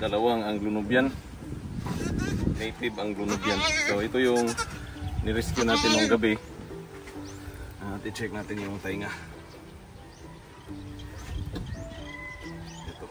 dalawang Anglo-Nubian. Native Anglo-Nubian. So ito yung nirescue natin nung gabi. I-check natin yung tainga. Ito.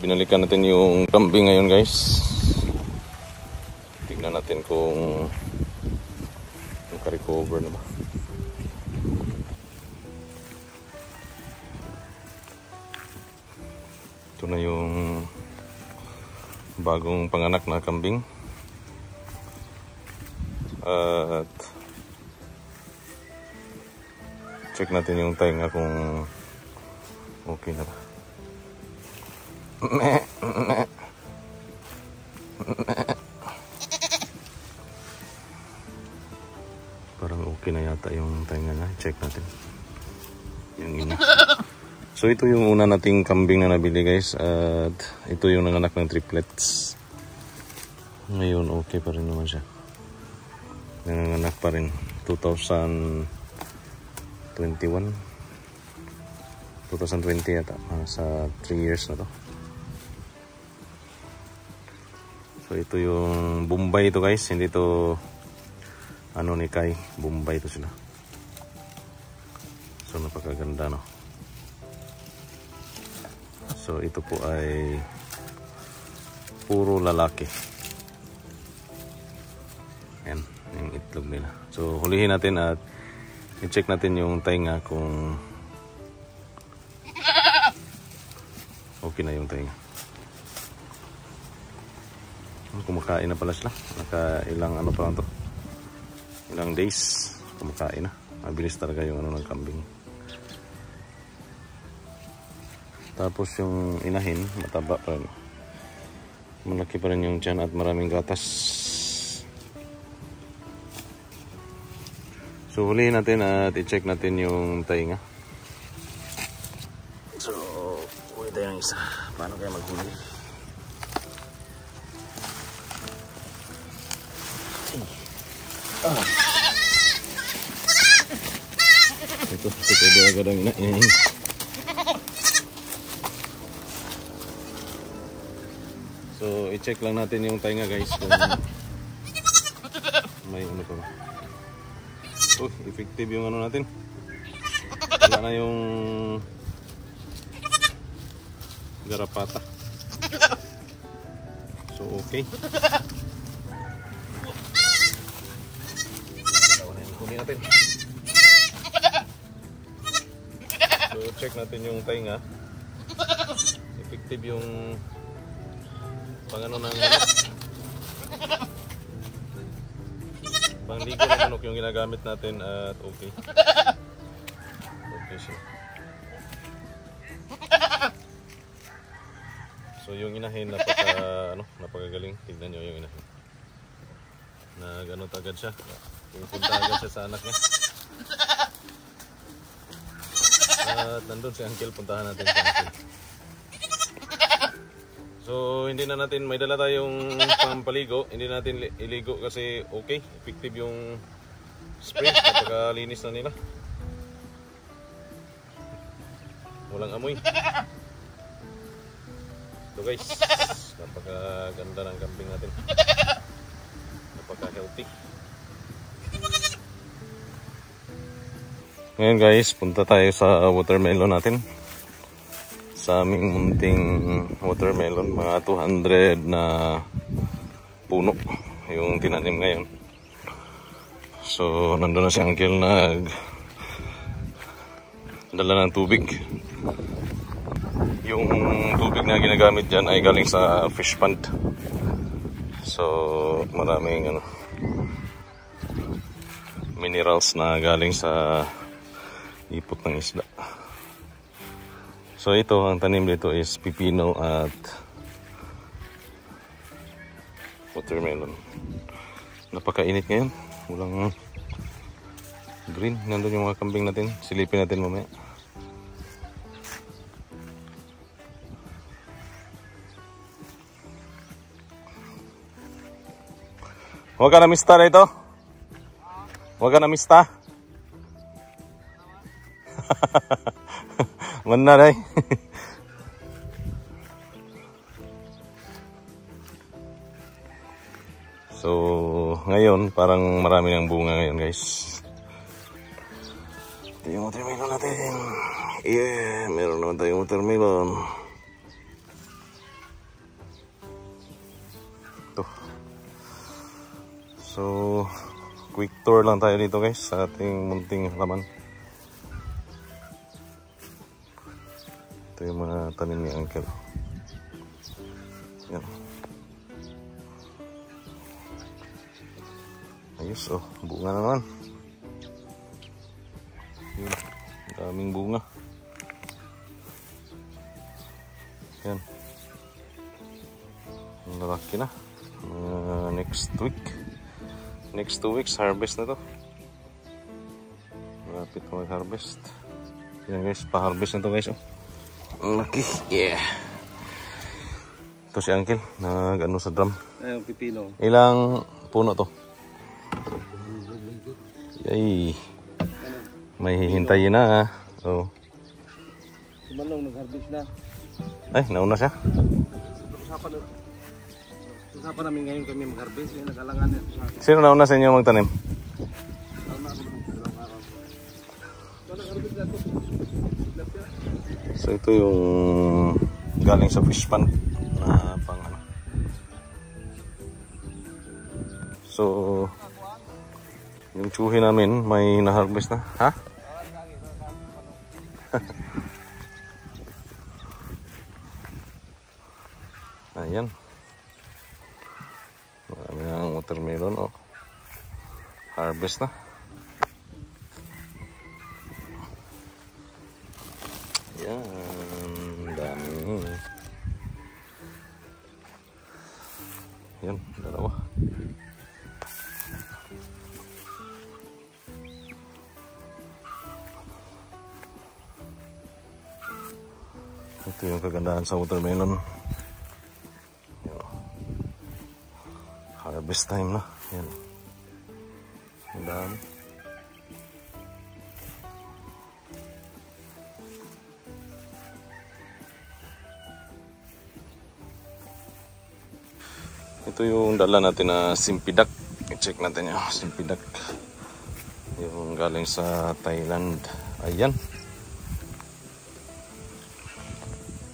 Binalikan natin yung kambing ngayon, guys. Tignan natin kung naka-recover na ba. Ito na yung bagong panganak na kambing. At check natin yung tainga kung okay na ba. Parang okay na yata yung tainga niya. Check natin yung ina. So ito yung una nating kambing na nabili, guys. At ito yung nanganak ng triplets. Ngayon okay pa rin naman siya. Nanganak pa rin 2021 2020 yata. Sa 3 years na to. So ito yung Bombay ito, guys. Hindi to ano ni Kai. Bombay ito sila. So napakaganda, no. So ito po ay puro lalaki. Yan, yung itlog nila. So hulihin natin at i-check natin yung tainga kung okay na yung tainga. Kumakain na pala sila. Ilang ano pa lang to, ilang days kumakain na. Mabilis talaga yung ano ng kambing. Tapos yung inahin mataba pa rin, malaki pa rin yung tiyan at maraming gatas. So hulihin natin at i-check natin yung tainga. So huli tayo ng isa. Paano kaya maghuli? Ito agad ang inahin. So i-check lang natin yung tainga guys kung may ano pa ba. Effective yung ano natin. Wala na yung garapata. So okay. Kunin natin. So check natin yung tainga. Effective yung pangano ng manok. Pangligo ng manok yung ginagamit natin at okay. Okay siya. So yung inahin napakagaling. Tignan nyo yung inahin. Nag-ano agad siya. Pupunta agad siya sa anak niya. At nandun si Uncle, puntahan natin si Uncle. So hindi na natin, may dala tayong pampaligo, hindi natin iligo kasi okay, effective yung spray, napakalinis na nila. Walang amoy. So guys, napakaganda ng kambing natin. Napaka-healthy. Ngayon guys, punta tayo sa watermelon natin. Sa aming munting watermelon, mga 200 na puno yung tinanim ngayon. So nandun na si Uncle dala ng tubig. Yung tubig na ginagamit dyan ay galing sa fish pond. So maraming minerals na galing sa ipot ng isda. So ito, ang tanim dito is pipino at watermelon. Napakainit ngayon. Walang green. Nandun yung mga kambing natin. Silipin natin mamaya. Huwag ka na mista dito. Huwag ka na mista. Mana day. So ngayon parang marami ng bunga ngayon guys. Ito yung watermelon natin. Yeah, meron naman tayong watermelon. Ito. So quick tour lang tayo dito guys sa ating munting halaman. Ito yung mga tanim ni Uncle. Yan. Ayos, oh, bunga naman. Yan, daming bunga. Yan. Lalaki na. Next week. Next 2 weeks, harvest na to. Malapit na mag-harvest. Yan guys, pa-harvest na to guys, oh. Laki, yeah. Ito si Uncle, nag-ano sa drum. Ayun, pipino. Ilang puno to? Yay. May hihintayin na ha. Oh. Si Manong nag-harvest na. Ay, nauna siya. Usapan namin ngayon kami mag-harvest. Nag-alangan na sa akin. Sino nauna sa inyo magtanim? So ito yung galing sa fish pond na pang ano. So yung tsuhi namin may na-harvest na. Ha? Ayan. Marami ng watermelon, oh. Harvest na. Ayan. Dami. Ayan, dalawa. Ito yung kagandahan sa watermelon. Harvest time na. Yan. Ang dami. Ito yung dala natin na simpidak. I-check natin yung simpidak. Yung galing sa Thailand. Ayan.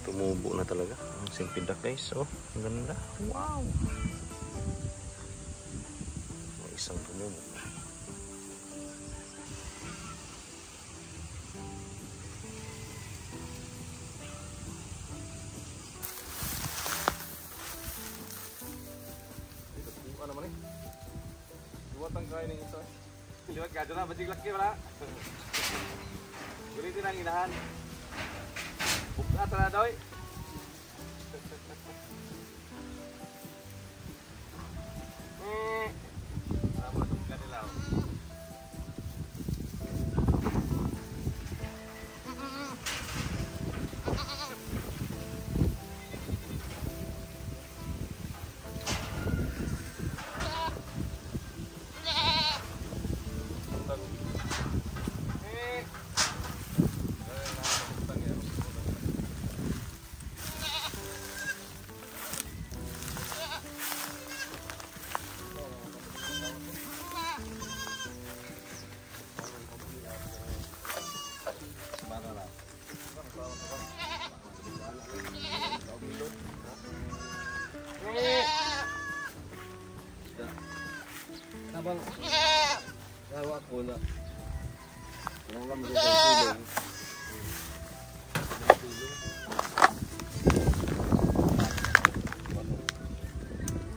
Tumubo na talaga. Ang simpidak guys. Oh, ang ganda. Wow! Isang tumubo. Ito naman eh. Duwat ang kain ng isa. Liwat ka na, bajig laki wala. Gulitin ang inahan. Buka tala doy. Abang gawa ko na. Nang lam din tulong.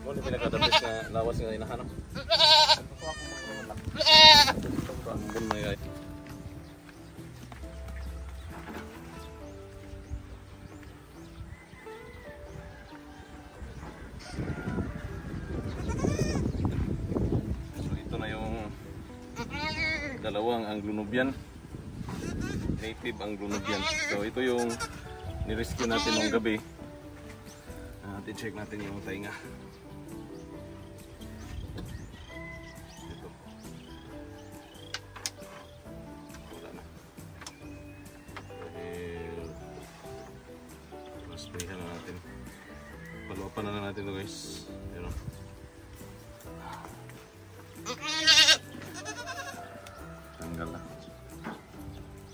Mo ni pinakadabis nga lawas nga inahanap. Ambon may guys. Dalawang Anglo-Nubian, native Anglo-Nubian. So ito yung nirescue natin nung gabi. I-check natin yung tainga. Ito. Wala na. Dahil sprayhan na natin. Paluapan na natin ito guys. Yun o.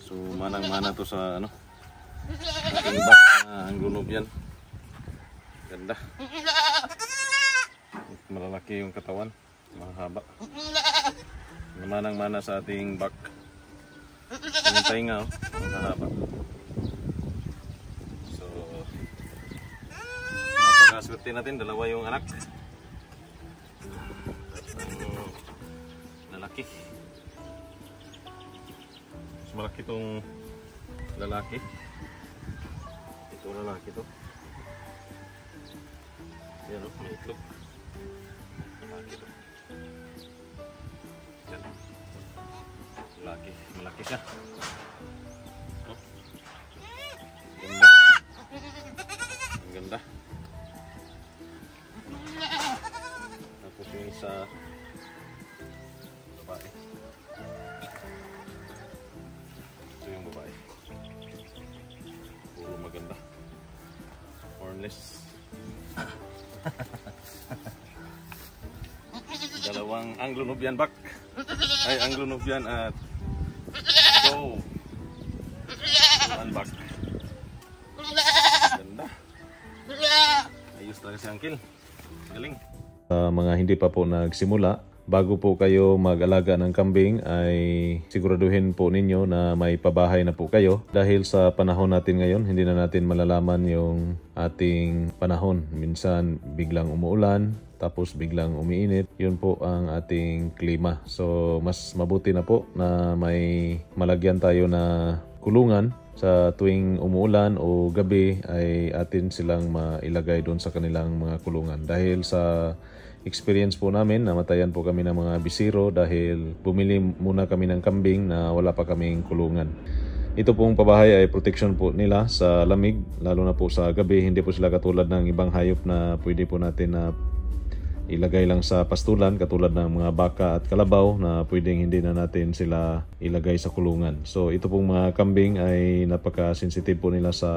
So manang-mana to sa ano, ating back na Anglo-Nubian. Ganda. Malalaki yung katawan, mahaba. Manang-mana sa ating back. Yung tainga, oh, mahaba. So napakaswerte natin, dalawa yung anak. Lalaki. Malaki itong lalaki. Ito lalaki to. Yan o, may itlog. Lalaki to. Yan. Lalaki. Malaki siya. Oh. Ganda. Ang ganda. Tapos yung isa babae. Yung babae. Puro maganda. Hornless. Dalawang Anglo-Nubian back. Ay, Anglo-Nubian at go. One back. Ganda. Talaga si Uncle. Galing. Mga hindi pa po nagsimula, bago po kayo mag-alaga ng kambing ay siguraduhin po ninyo na may pabahay na po kayo. Dahil sa panahon natin ngayon, hindi na natin malalaman yung ating panahon. Minsan biglang umuulan, tapos biglang umiinit. Yun po ang ating klima. So mas mabuti na po na may malagyan tayo na kulungan. Sa tuwing umuulan o gabi ay atin silang mailagay doon sa kanilang mga kulungan. Dahil sa experience po namin, namatayan po kami ng mga bisiro dahil bumili muna kami ng kambing na wala pa kaming kulungan. Ito pong pabahay ay protection po nila sa lamig, lalo na po sa gabi. Hindi po sila katulad ng ibang hayop na pwede po natin na ilagay lang sa pastulan, katulad ng mga baka at kalabaw na pwedeng hindi na natin sila ilagay sa kulungan. So ito pong mga kambing ay napaka-sensitive po nila sa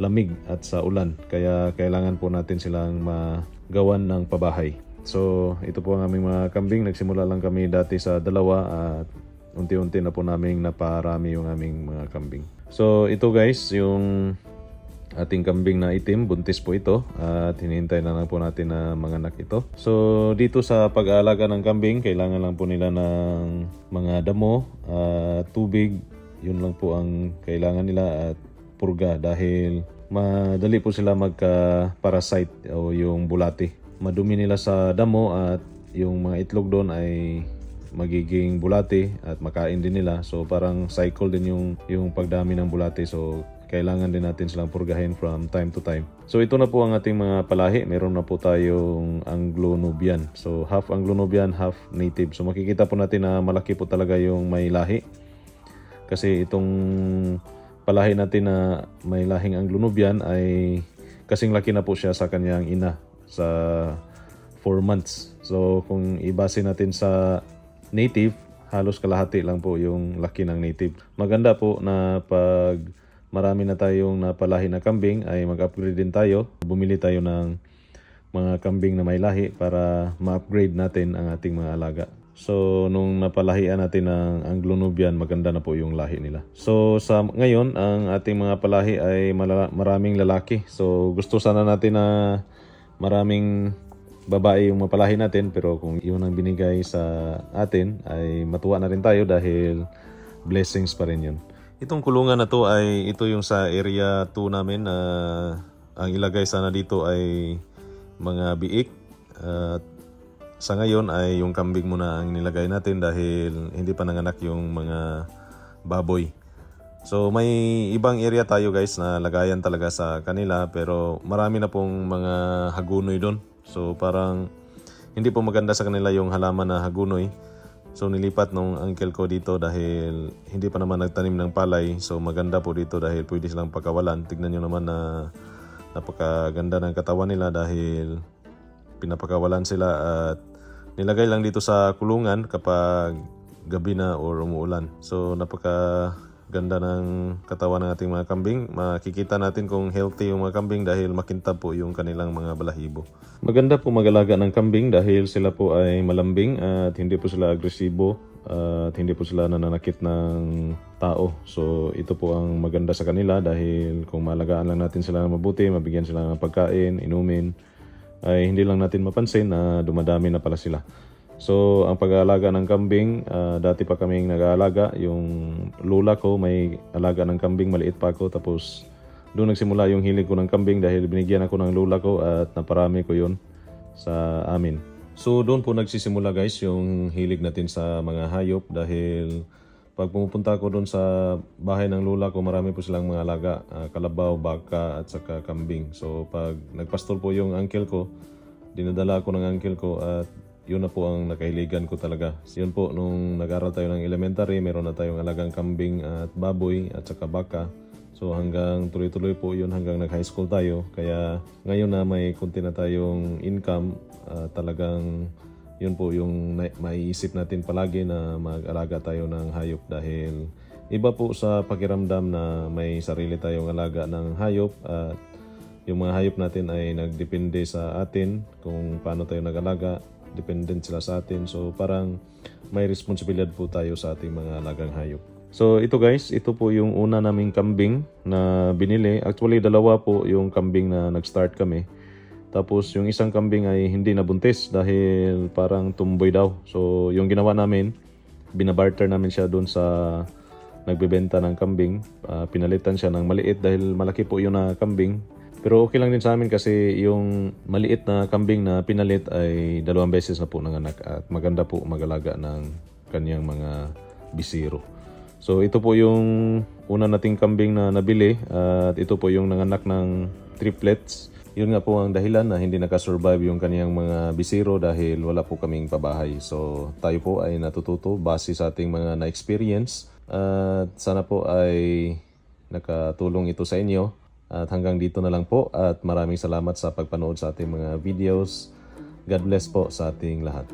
lamig at sa ulan, kaya kailangan po natin silang magawan ng pabahay. So ito po ang aming mga kambing. Nagsimula lang kami dati sa 2 at unti-unti na po naming naparami yung aming mga kambing. So ito guys, yung ating kambing na itim, buntis po ito at hinihintay na lang po natin na manganak ito. So dito sa pag-aalaga ng kambing, kailangan lang po nila ng mga damo at tubig. Yun lang po ang kailangan nila, at purga, dahil madali po sila magka-parasite o yung bulati. Madumi nila sa damo at yung mga itlog doon ay magiging bulati at makain din nila. So parang cycle din yung pagdami ng bulati. So kailangan din natin silang purgahin from time to time. So ito na po ang ating mga palahi. Meron na po tayong Anglo-Nubian. So half Anglo-Nubian, half native. So makikita po natin na malaki po talaga yung may lahi. Kasi itong palahi natin na may lahing Anglo-Nubian ay kasing laki na po siya sa kanyang ina sa 4 months. So kung ibase natin sa native, halos kalahati lang po yung laki ng native. Maganda po na pag marami na tayong napalahi na kambing ay mag-upgrade din tayo. Bumili tayo ng mga kambing na may lahi para ma-upgrade natin ang ating mga alaga. So nung napalahian natin ng Anglo-Nubian, maganda na po yung lahi nila. So sa ngayon, ang ating mga palahi ay maraming lalaki. So gusto sana natin na maraming babae yung mapalahi natin, pero kung yun ang binigay sa atin ay matuwa na rin tayo dahil blessings pa rin yun. Itong kulungan na to ay ito yung sa area 2 namin. Ang ilagay sana dito ay mga biik. Sa ngayon ay yung kambing muna ang nilagay natin dahil hindi pa nanganak yung mga baboy. So may ibang area tayo guys na lagayan talaga sa kanila, pero marami na pong mga hagunoy doon. So parang hindi po maganda sa kanila yung halaman na hagunoy. So nilipat nung uncle ko dito dahil hindi pa naman nagtanim ng palay. So maganda po dito dahil pwede silang pakawalan. Tignan nyo naman na napakaganda ng katawan nila dahil pinapakawalan sila at nilagay lang dito sa kulungan kapag gabi na o umuulan. So napakaganda ng katawan ng ating mga kambing. Makikita natin kung healthy yung mga kambing dahil makintab po yung kanilang mga balahibo. Maganda po mag-alaga ng kambing dahil sila po ay malambing at hindi po sila agresibo at hindi po sila nananakit ng tao. So ito po ang maganda sa kanila dahil kung maalagaan lang natin sila mabuti, mabigyan sila ng pagkain, inumin, ay hindi lang natin mapansin na dumadami na pala sila. So ang pag-aalaga ng kambing, dati pa kaming nag-aalaga. Yung lola ko may alaga ng kambing, maliit pa ako, tapos doon nagsimula yung hilig ko ng kambing dahil binigyan ako ng lola ko at naparami ko yun sa amin. So doon po nagsisimula guys yung hilig natin sa mga hayop dahil pag pumupunta ko doon sa bahay ng lola ko, marami po silang mga alaga, kalabaw, baka at saka kambing. So pag nagpastol po yung uncle ko, dinadala ako ng uncle ko at yun na po ang nakahiligan ko talaga. Yun po, nung nag-aral tayo ng elementary, meron na tayong alagang kambing at baboy at saka baka. So hanggang tuloy-tuloy po yun hanggang nag-high school tayo. Kaya ngayon na may kunti na tayong income, talagang yun po yung maiisip natin palagi na mag-alaga tayo ng hayop dahil iba po sa pakiramdam na may sarili tayong alaga ng hayop at yung mga hayop natin ay nagdepende sa atin kung paano tayo nag-alaga. Dependent sila sa atin. So parang may responsibilidad po tayo sa ating mga alagang hayop. So ito guys, ito po yung una naming kambing na binili. Actually 2 po yung kambing na nag-start kami. Tapos yung isang kambing ay hindi nabuntis dahil parang tumboy daw. So yung ginawa namin, binabarter namin siya doon sa nagbebenta ng kambing. Pinalitan siya ng maliit dahil malaki po yun na kambing. Pero okay lang din sa amin kasi yung maliit na kambing na pinalit ay 2 beses na po nanganak at maganda po mag-alaga ng kanyang mga bisiro. So ito po yung una nating kambing na nabili at ito po yung nanganak ng triplets. Yun nga po ang dahilan na hindi nakasurvive yung kaniyang mga bisiro dahil wala po kaming pabahay. So tayo po ay natututo base sa ating mga na-experience at sana po ay nakatulong ito sa inyo. At hanggang dito na lang po at maraming salamat sa pagpanood sa ating mga videos. God bless po sa ating lahat.